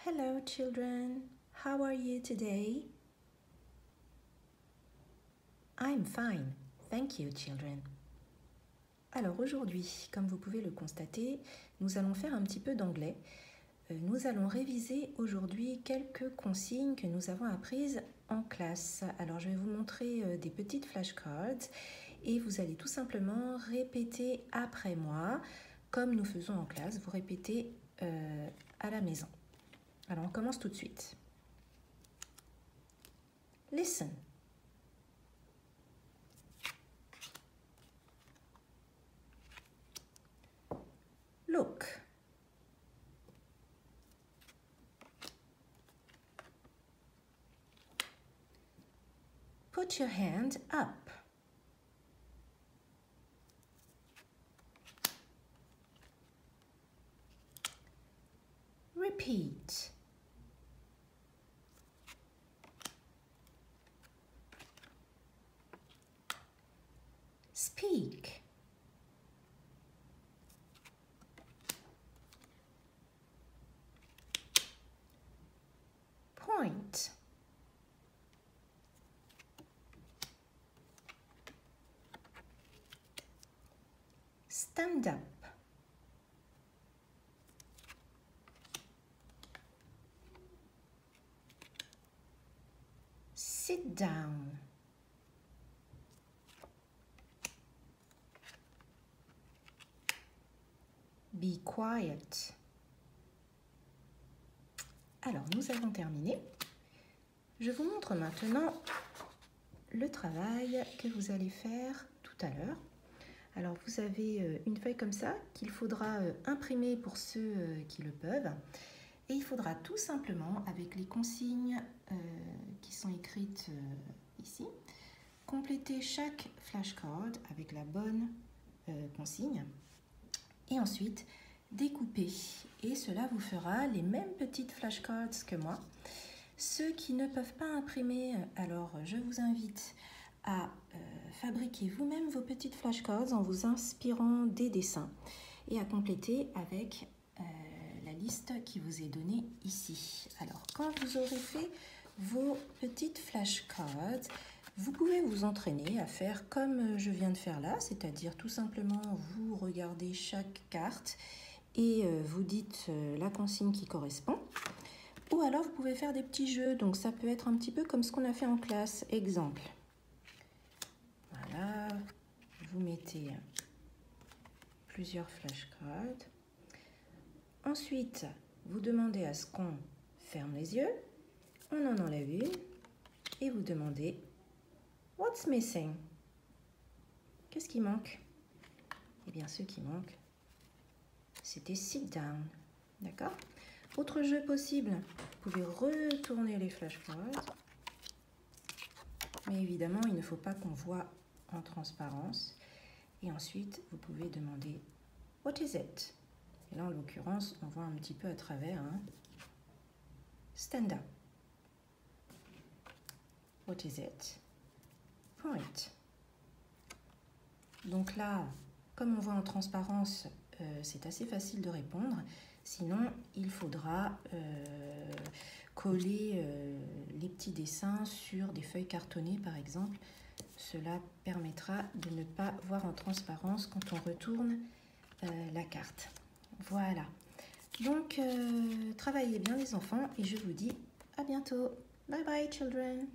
Hello children, how are you today? I'm fine, thank you children. Alors aujourd'hui, comme vous pouvez le constater, nous allons faire un petit peu d'anglais. Nous allons réviser aujourd'hui quelques consignes que nous avons apprises en classe. Alors je vais vous montrer des petites flashcards et vous allez tout simplement répéter après moi, comme nous faisons en classe, vous répétez à la maison. Alors on commence tout de suite. Listen. Look. Put your hand up. Repeat. Speak. Point. Stand up. Sit down. Be quiet. Alors, nous avons terminé. Je vous montre maintenant le travail que vous allez faire tout à l'heure. Alors, vous avez une feuille comme ça qu'il faudra imprimer pour ceux qui le peuvent. Et il faudra tout simplement, avec les consignes qui sont écrites ici, compléter chaque flashcard avec la bonne consigne. Et ensuite, découper. Et cela vous fera les mêmes petites flashcards que moi. Ceux qui ne peuvent pas imprimer, alors je vous invite à fabriquer vous-même vos petites flashcards en vous inspirant des dessins et à compléter avec la liste qui vous est donnée ici. Alors, quand vous aurez fait vos petites flashcards, vous pouvez vous entraîner à faire comme je viens de faire là, c'est-à-dire tout simplement vous regardez chaque carte et vous dites la consigne qui correspond. Ou alors vous pouvez faire des petits jeux, donc ça peut être un petit peu comme ce qu'on a fait en classe. Exemple. Voilà, vous mettez plusieurs flashcards. Ensuite, vous demandez à ce qu'on ferme les yeux, on en enlève une et vous demandez What's missing? Qu'est-ce qui manque? Eh bien, ce qui manque, c'était sit down. D'accord? Autre jeu possible, vous pouvez retourner les flashcards. Mais évidemment, il ne faut pas qu'on voit en transparence. Et ensuite, vous pouvez demander What is it? Et là, en l'occurrence, on voit un petit peu à travers. Hein. Stand up. What is it? Point. Donc là, comme on voit en transparence, c'est assez facile de répondre. Sinon, il faudra coller les petits dessins sur des feuilles cartonnées, par exemple. Cela permettra de ne pas voir en transparence quand on retourne la carte. Voilà. Donc, travaillez bien les enfants et je vous dis à bientôt. Bye bye children.